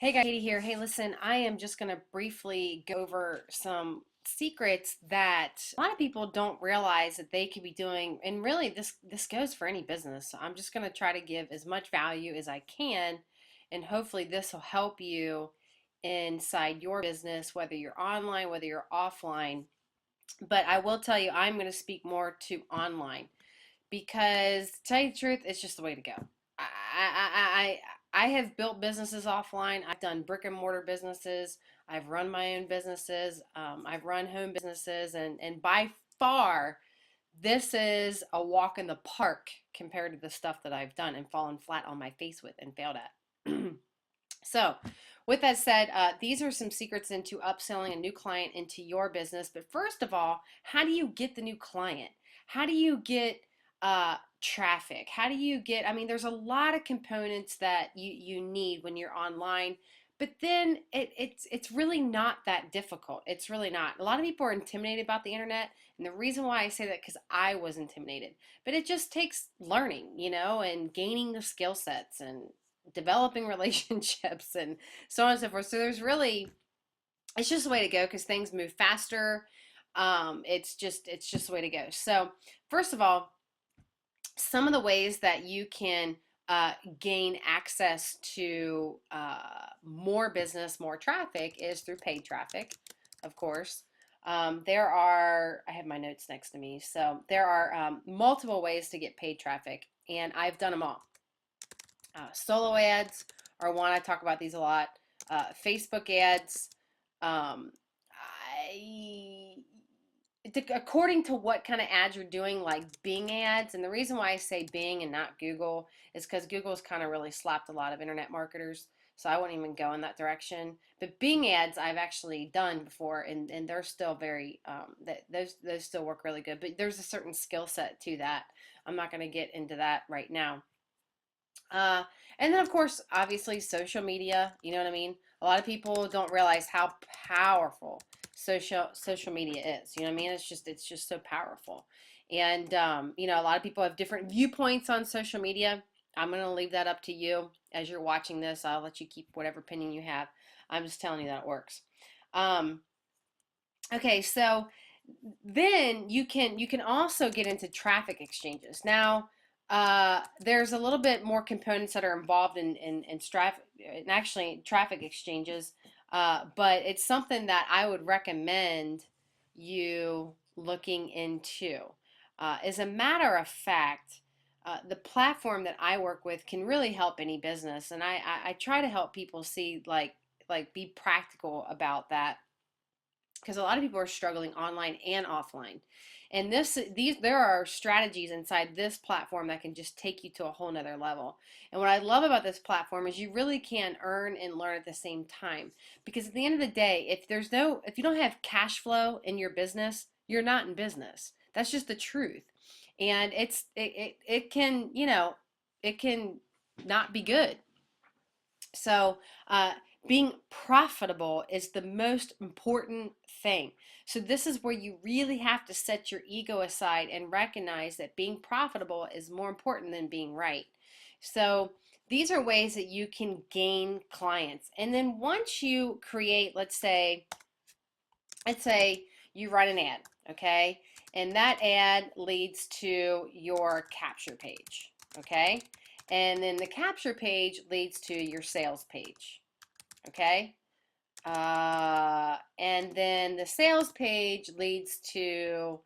Hey guys, Katie here. Hey, listen, I am just going to briefly go over some secrets that a lot of people don't realize that they could be doing, and really this goes for any business. So I'm just going to try to give as much value as I can, and hopefully this will help you inside your business, whether you're online, whether you're offline. But I will tell you, I'm going to speak more to online because to tell you the truth, it's just the way to go. I have built businesses offline. I've done brick and mortar businesses. I've run my own businesses. I've run home businesses, and by far, this is a walk in the park compared to the stuff that I've done and fallen flat on my face with and failed at. So, with that said, these are some secrets into upselling a new client into your business. But first of all, how do you get the new client? How do you get traffic? How do you get, I mean, there's a lot of components that you need when you're online, but then it's really not that difficult. It's really not. A lot of people are intimidated about the internet, and the reason why I say that because I was intimidated. But it just takes learning, and gaining the skill sets and developing relationships and so on and so forth. So it's just the way to go because things move faster. It's just the way to go. So first of all, some of the ways that you can gain access to more business, more traffic is through paid traffic, of course. I have my notes next to me, so there are multiple ways to get paid traffic, and I've done them all. Solo ads are one. I talk about these a lot. Facebook ads. Um, I According to what kind of ads you're doing, like Bing ads, and the reason why I say Bing and not Google is because Google's kind of really slapped a lot of internet marketers, so I wouldn't even go in that direction. But Bing ads I've actually done before, and they're still very those still work really good. But there's a certain skill set to that. I'm not going to get into that right now. Uh, and then, of course, obviously, social media. You know what I mean? A lot of people don't realize how powerful social media is. You know what I mean? It's just so powerful. And a lot of people have different viewpoints on social media. I'm going to leave that up to you as you're watching this. I'll let you keep whatever opinion you have. I'm just telling you that it works. Um, okay, so then you can also get into traffic exchanges. Now, there's a little bit more components that are involved in actually traffic exchanges, but it's something that I would recommend you looking into. As a matter of fact, the platform that I work with can really help any business, and I try to help people see like be practical about that because a lot of people are struggling online and offline. And there are strategies inside this platform that can just take you to a whole nother level. And what I love about this platform is you really can earn and learn at the same time. Because at the end of the day, if you don't have cash flow in your business, you're not in business. That's just the truth. And it can, it can not be good. So, being profitable is the most important thing. So, this is where you really have to set your ego aside and recognize that being profitable is more important than being right. So, these are ways that you can gain clients. And then once you create, let's say you run an ad, okay? And that ad leads to your capture page, okay? And then the capture page leads to your sales page, okay? And then the sales page leads to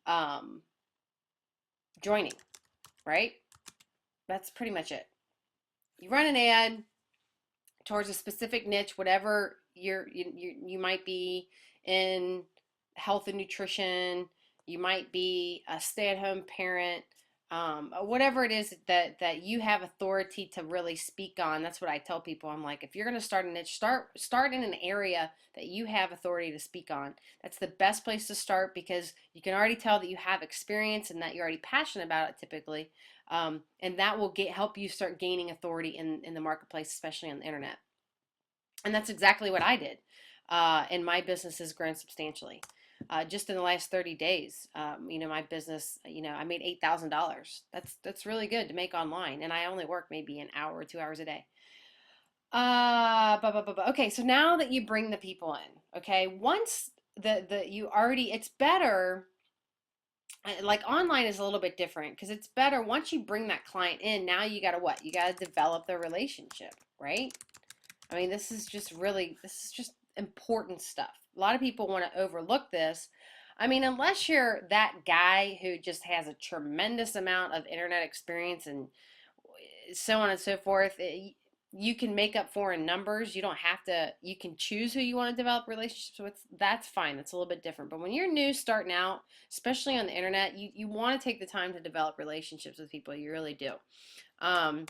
um, joining, right? That's pretty much it. You run an ad towards a specific niche, whatever you might be in health and nutrition, you might be a stay-at-home parent, whatever it is that you have authority to really speak on. That's what I tell people. I'm like, if you're going to start a niche, start in an area that you have authority to speak on. That's the best place to start because you can already tell that you have experience and that you're already passionate about it typically, and that will help you start gaining authority in the marketplace, especially on the internet. And that's exactly what I did. And my business has grown substantially. Just in the last 30 days, my business, I made $8,000. That's really good to make online. And I only work maybe an hour or 2 hours a day. Okay, so now that you bring the people in, okay, once the you already, it's better. Like online is a little bit different because it's better once you bring that client in. Now you got to what? You got to develop the relationship, right? I mean, this is just important stuff. A lot of people want to overlook this. I mean, unless you're that guy who just has a tremendous amount of internet experience and so on and so forth, you can make up for in numbers. You don't have to, you can choose who you want to develop relationships with. That's fine. That's a little bit different. But when you're new starting out, especially on the internet, you want to take the time to develop relationships with people. You really do. Um,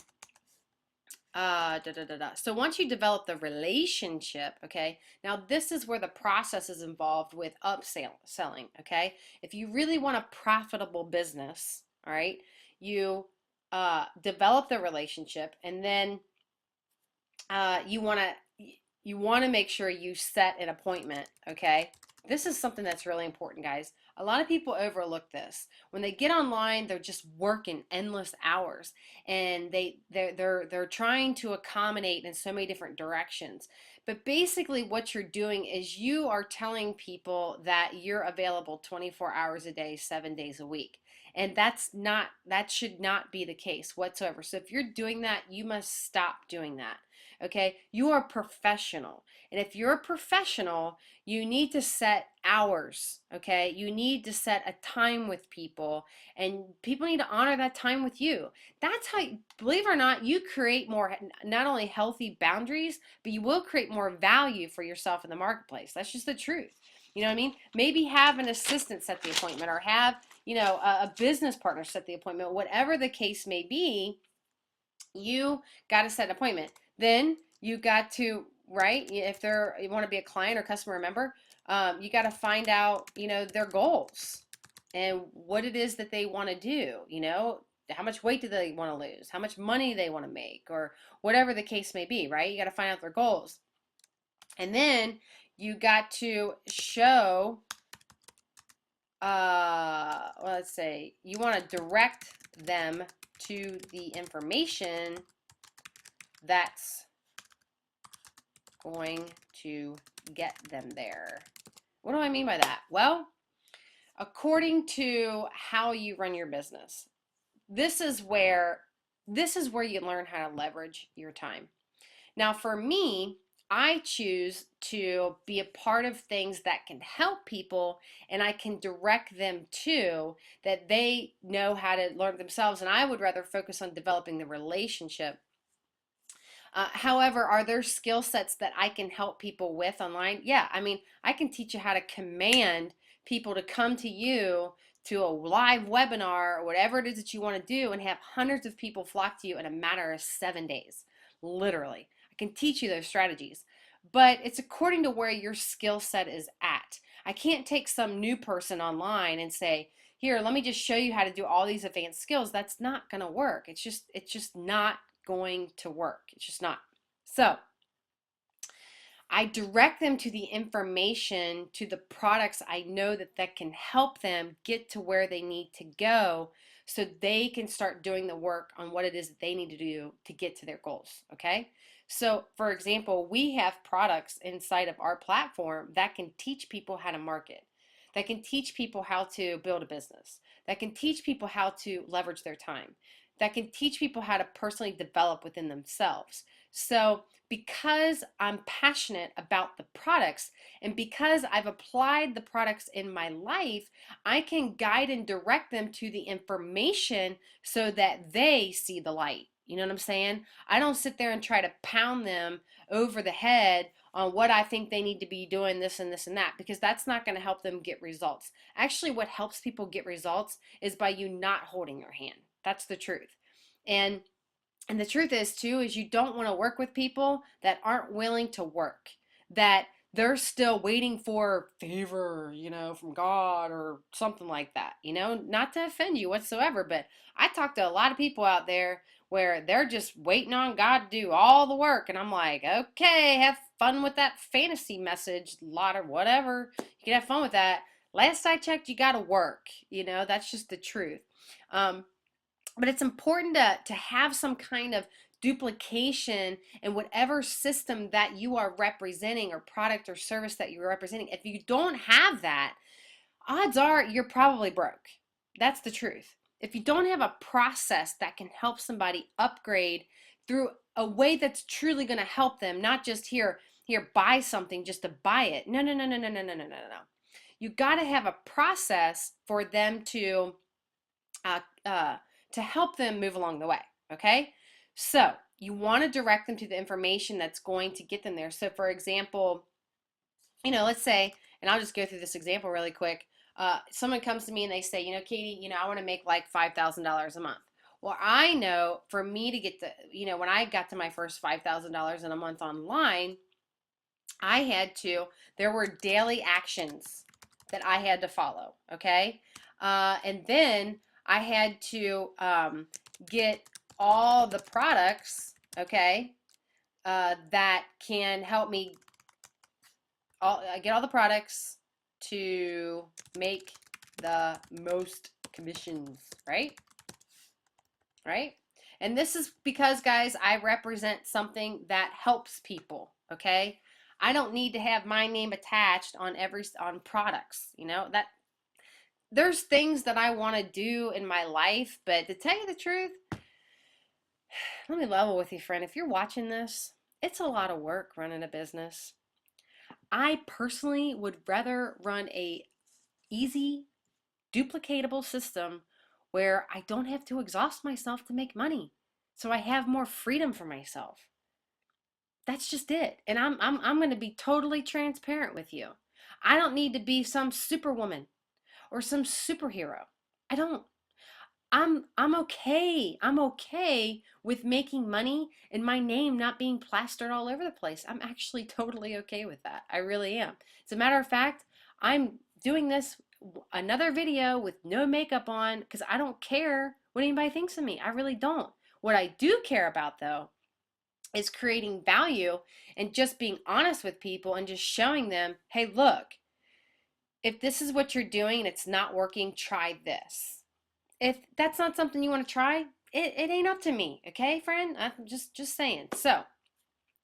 So once you develop the relationship, okay, now this is where the process is involved with upselling, okay? If you really want a profitable business, all right, you develop the relationship, and then you want to make sure you set an appointment, okay? This is something that's really important, guys. A lot of people overlook this. When they get online, they're just working endless hours, and they're trying to accommodate in so many different directions. But basically what you're doing is you are telling people that you're available 24 hours a day, 7 days a week. And that should not be the case whatsoever. So if you're doing that, you must stop doing that. Okay, you are a professional. And if you're a professional, you need to set hours. Okay, you need to set a time with people, and people need to honor that time with you. That's how, believe it or not, you create more, not only healthy boundaries, but you will create more value for yourself in the marketplace. That's just the truth. You know what I mean? Maybe have an assistant set the appointment, or have, a business partner set the appointment, whatever the case may be. You got to set an appointment. Then you got to, right? If you want to be a client or customer or member, you got to find out, their goals and what it is that they want to do. How much weight do they want to lose? How much money they want to make, or whatever the case may be, right? You got to find out their goals. And then you got to show, let's say you want to direct them to the information that's going to get them there. What do I mean by that? Well, according to how you run your business, this is where you learn how to leverage your time. Now, for me, I choose to be a part of things that can help people, and I can direct them to that they know how to learn themselves, and I would rather focus on developing the relationship. However, are there skill sets that I can help people with online? Yeah, I mean, I can teach you how to command people to come to you to a live webinar or whatever it is that you want to do, and have hundreds of people flock to you in a matter of 7 days. Literally. I can teach you those strategies. But it's according to where your skill set is at. I can't take some new person online and say, here, let me just show you how to do all these advanced skills. That's not going to work. It's just not going to work. It's just not. So I direct them to the information, to the products I know that can help them get to where they need to go, so they can start doing the work on what it is that they need to do to get to their goals. Okay. So for example, we have products inside of our platform that can teach people how to market, that can teach people how to build a business, that can teach people how to leverage their time, that can teach people how to personally develop within themselves. So because I'm passionate about the products, and because I've applied the products in my life, I can guide and direct them to the information so that they see the light. You know what I'm saying? I don't sit there and try to pound them over the head on what I think they need to be doing, this and this and that, because that's not going to help them get results. Actually, what helps people get results is by you not holding their hand. That's the truth. And the truth is too, is you don't want to work with people that aren't willing to work, that they're still waiting for favor, from God or something like that, not to offend you whatsoever. But I talk to a lot of people out there where they're just waiting on God to do all the work. And I'm like, okay, have fun with that fantasy message, lot or whatever. You can have fun with that. Last I checked, you got to work, that's just the truth. But it's important to have some kind of duplication in whatever system that you are representing or product or service that you're representing. If you don't have that, odds are you're probably broke. That's the truth. If you don't have a process that can help somebody upgrade through a way that's truly going to help them, not just here buy something just to buy it. No, no, no, no, no, no, no, no, no, no. You got to have a process for them uh, to help them move along the way. Okay, so you want to direct them to the information that's going to get them there. So, for example, let's say, and I'll just go through this example really quick. Someone comes to me and they say, Katie, I want to make like $5,000 a month. Well, I know for me to get when I got to my first $5,000 in a month online, there were daily actions that I had to follow, okay? And then I had to get all the products, okay, that can help me get all the products to make the most commissions, right? Right? And this is because, guys, I represent something that helps people, okay? I don't need to have my name attached on products, that there's things that I want to do in my life, but to tell you the truth, let me level with you, friend. If you're watching this, it's a lot of work running a business. I personally would rather run a easy, duplicatable system where I don't have to exhaust myself to make money. So I have more freedom for myself. That's just it. And I'm going to be totally transparent with you. I don't need to be some superwoman or some superhero. I don't. I'm okay. I'm okay with making money and my name not being plastered all over the place. I'm actually totally okay with that. I really am. As a matter of fact, I'm doing this another video with no makeup on because I don't care what anybody thinks of me. I really don't. What I do care about though is creating value and just being honest with people and just showing them, hey, look, if this is what you're doing and it's not working, try this. If that's not something you want to try, it ain't up to me, okay, friend? I'm just saying. So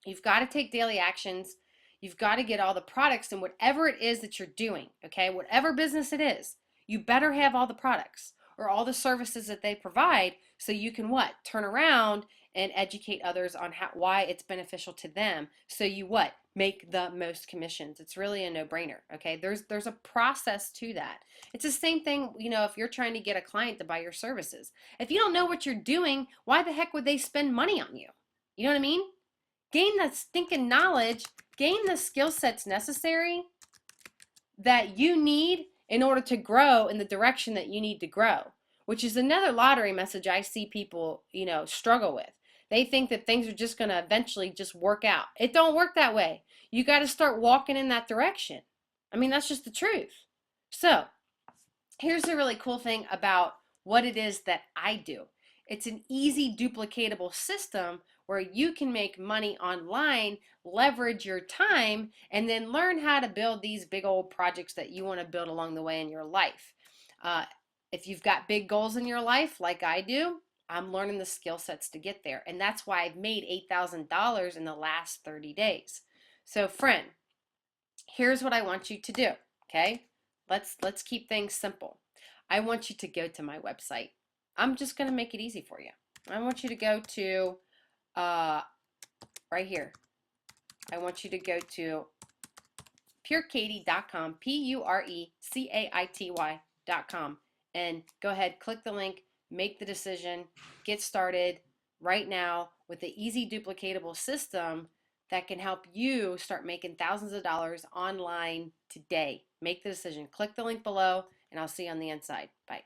you've got to take daily actions. You've got to get all the products and whatever it is that you're doing, okay? Whatever business it is, you better have all the products or all the services that they provide so you can what? Turn around and educate others on why it's beneficial to them. So you what? Make the most commissions. It's really a no-brainer, okay? There's a process to that. It's the same thing, if you're trying to get a client to buy your services. If you don't know what you're doing, why the heck would they spend money on you? You know what I mean? Gain the stinking knowledge, gain the skill sets necessary that you need in order to grow in the direction that you need to grow, which is another lottery message I see people, struggle with. They think that things are just going to eventually just work out. It don't work that way. You got to start walking in that direction. I mean, that's just the truth. So, here's the really cool thing about what it is that I do. It's an easy duplicatable system where you can make money online, leverage your time, and then learn how to build these big old projects that you want to build along the way in your life. If you've got big goals in your life like I do, I'm learning the skill sets to get there. And that's why I've made $8,000 in the last 30 days. So friend, here's what I want you to do, okay? Let's keep things simple. I want you to go to my website. I'm just going to make it easy for you. I want you to go to right here. I want you to go to purecaity.com, purecaity.com, and go ahead, click the link, make the decision, get started right now with the easy duplicatable system that can help you start making thousands of dollars online today. Make the decision. Click the link below, and I'll see you on the inside. Bye.